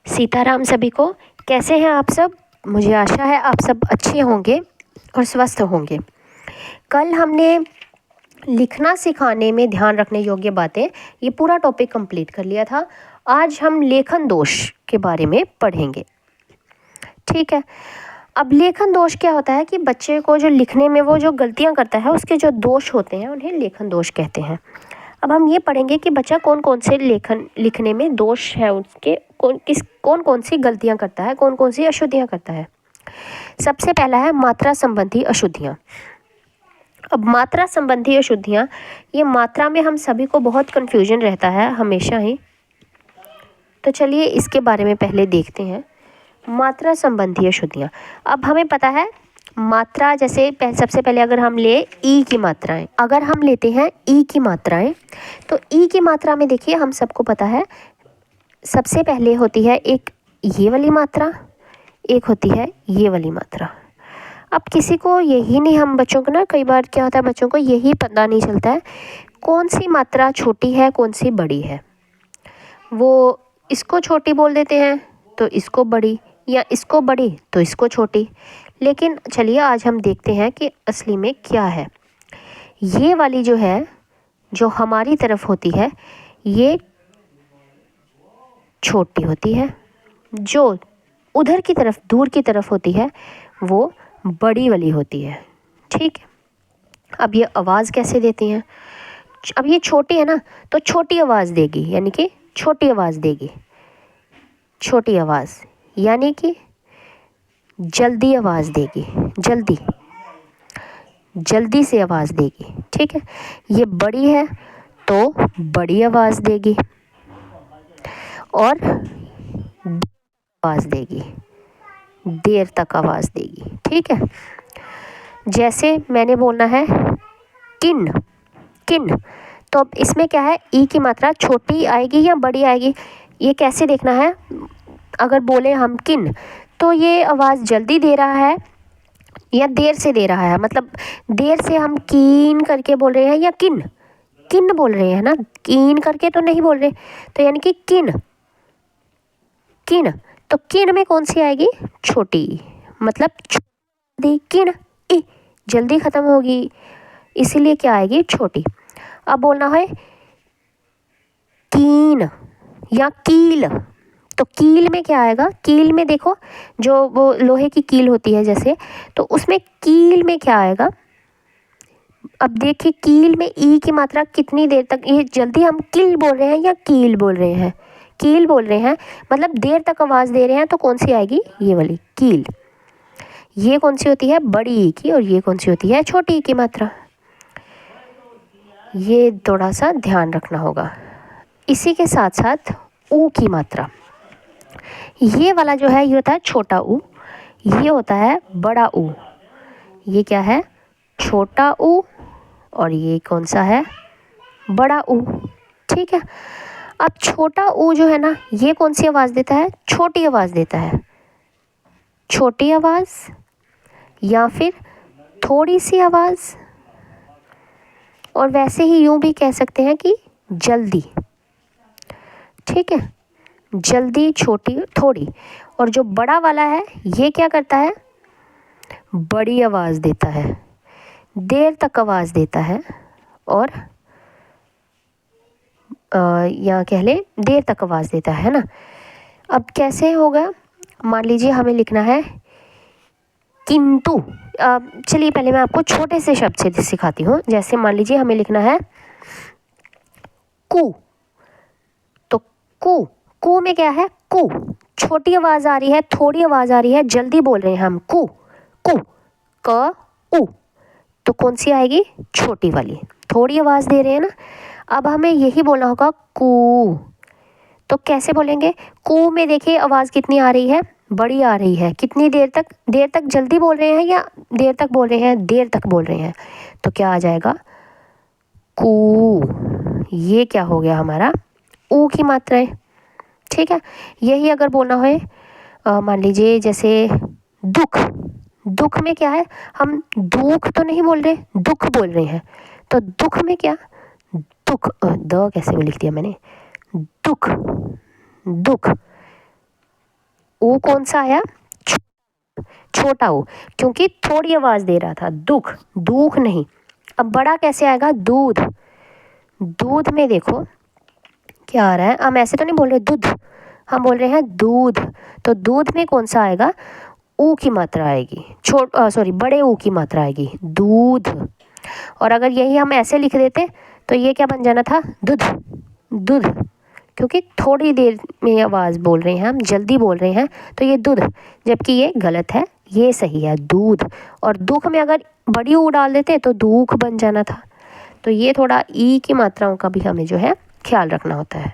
सीताराम सभी को। कैसे हैं आप सब? मुझे आशा है आप सब अच्छे होंगे और स्वस्थ होंगे। कल हमने लिखना सिखाने में ध्यान रखने योग्य बातें, ये पूरा टॉपिक कंप्लीट कर लिया था। आज हम लेखन दोष के बारे में पढ़ेंगे। ठीक है। अब लेखन दोष क्या होता है कि बच्चे को जो लिखने में वो जो गलतियां करता है, उसके जो दोष होते हैं उन्हें लेखन दोष कहते हैं। अब हम ये पढ़ेंगे कि बच्चा कौन कौन से लिखने में दोष है, उसके कौन कौन सी गलतियां करता है, कौन कौन सी अशुद्धियां करता है। सबसे पहला है मात्रा संबंधी अशुद्धियां। अब मात्रा संबंधी अशुद्धियां, ये मात्रा में हम सभी को बहुत कन्फ्यूजन रहता है हमेशा ही। तो चलिए इसके बारे में पहले देखते हैं। मात्रा संबंधी अशुद्धियां। अब हमें पता है मात्रा, जैसे सबसे पहले अगर हम ले ई की मात्राएं, अगर हम लेते हैं ई की मात्राएं, तो ई की मात्रा में देखिए हम सबको पता है सबसे पहले होती है एक ये वाली मात्रा, एक होती है ये वाली मात्रा। अब किसी को यही नहीं, हम बच्चों को ना कई बार क्या होता है, बच्चों को यही पता नहीं चलता है कौन सी मात्रा छोटी है कौन सी बड़ी है। वो इसको छोटी बोल देते हैं तो इसको बड़ी, या इसको बड़ी तो इसको छोटी। लेकिन चलिए आज हम देखते हैं कि असली में क्या है। ये वाली जो है, जो हमारी तरफ होती है, ये छोटी होती है। जो उधर की तरफ, दूर की तरफ होती है, वो बड़ी वाली होती है। ठीक है। अब ये आवाज़ कैसे देती हैं? अब ये छोटी है ना, तो छोटी आवाज़ देगी, यानी कि छोटी आवाज़ देगी। छोटी आवाज़ यानी कि जल्दी आवाज़ देगी, जल्दी जल्दी से आवाज़ देगी। ठीक है। ये बड़ी है तो बड़ी आवाज़ देगी और आवाज़ देगी, देर तक आवाज़ देगी। ठीक है। जैसे मैंने बोलना है किन, किन, तो अब इसमें क्या है, ई की मात्रा छोटी आएगी या बड़ी आएगी, ये कैसे देखना है। अगर बोले हम किन, तो ये आवाज़ जल्दी दे रहा है या देर से दे रहा है। मतलब देर से हम कीन करके बोल रहे हैं या किन, किन बोल रहे हैं ना, कीन करके तो नहीं बोल रहे। तो यानी कि किन, किन, तो किन में कौन सी आएगी, छोटी, मतलब किन, ई जल्दी ख़त्म होगी, इसीलिए क्या आएगी, छोटी। अब बोलना है कीन या कील, तो कील में क्या आएगा, कील में देखो जो वो लोहे की कील होती है जैसे, तो उसमें कील में क्या आएगा। अब देखिए कील में ई की मात्रा कितनी देर तक, ये जल्दी हम किल बोल रहे हैं या कील बोल रहे हैं, कील बोल रहे हैं, मतलब देर तक आवाज़ दे रहे हैं, तो कौन सी आएगी, ये वाली कील। ये कौन सी होती है, बड़ी ई की, और ये कौन सी होती है, छोटी ई की मात्रा। ये थोड़ा सा ध्यान रखना होगा। इसी के साथ साथ ऊ की मात्रा, ये वाला जो है ये होता है छोटा ऊ, ये होता है बड़ा ऊ। ये क्या है, छोटा ऊ, और ये कौन सा है, बड़ा ऊ। ठीक है। अब छोटा ऊ जो है ना, ये कौन सी आवाज़ देता है, छोटी आवाज़ देता है, छोटी आवाज़ या फिर थोड़ी सी आवाज़, और वैसे ही यूँ भी कह सकते हैं कि जल्दी। ठीक है, जल्दी, छोटी, थोड़ी। और जो बड़ा वाला है ये क्या करता है, बड़ी आवाज़ देता है, देर तक आवाज़ देता है, और या कह ले देर तक आवाज़ देता है ना। अब कैसे होगा, मान लीजिए हमें लिखना है किंतु। चलिए पहले मैं आपको छोटे से शब्द से सिखाती हूँ। जैसे मान लीजिए हमें लिखना है कु, तो कु, कु में क्या है, कु, छोटी आवाज़ आ रही है, थोड़ी आवाज़ आ रही है, जल्दी बोल रहे हैं हम, कु, कु, क, उ, तो कौन सी आएगी, छोटी वाली, थोड़ी आवाज़ दे रहे हैं ना। अब हमें यही बोलना होगा कु, तो कैसे बोलेंगे, कु में देखिए आवाज़ कितनी आ रही है, बड़ी आ रही है। कितनी देर तक, देर तक जल्दी बोल रहे हैं या देर तक बोल रहे हैं, देर तक बोल रहे हैं, तो क्या आ जाएगा, कु। ये क्या हो गया हमारा, ऊ की मात्राएं। ठीक है। यही अगर बोलना हो, मान लीजिए जैसे दुख, दुख में क्या है, हम दुख तो नहीं बोल रहे, दुख बोल रहे हैं, तो दुख में क्या, दुख, द कैसे भी लिख दिया मैंने, दुख, दुख, ऊ कौन सा आया, छोटा ऊ, क्योंकि थोड़ी आवाज़ दे रहा था, दुख, दूख नहीं। अब बड़ा कैसे आएगा, दूध, दूध में देखो क्या आ रहा है, हम ऐसे तो नहीं बोल रहे दूध, हम बोल रहे हैं दूध, तो दूध में कौन सा आएगा, ऊ की मात्रा आएगी, बड़े ऊ की मात्रा आएगी, दूध। और अगर यही हम ऐसे लिख देते तो ये क्या बन जाना था, दूध, दूध, क्योंकि थोड़ी देर में आवाज़ बोल रहे हैं हम, जल्दी बोल रहे हैं, तो ये दूध, जबकि ये गलत है, ये सही है दूध। और दुख में अगर बड़ी ऊ डाल देते तो दूख बन जाना था। तो ये थोड़ा ई की मात्राओं का भी हमें जो है ख्याल रखना होता है।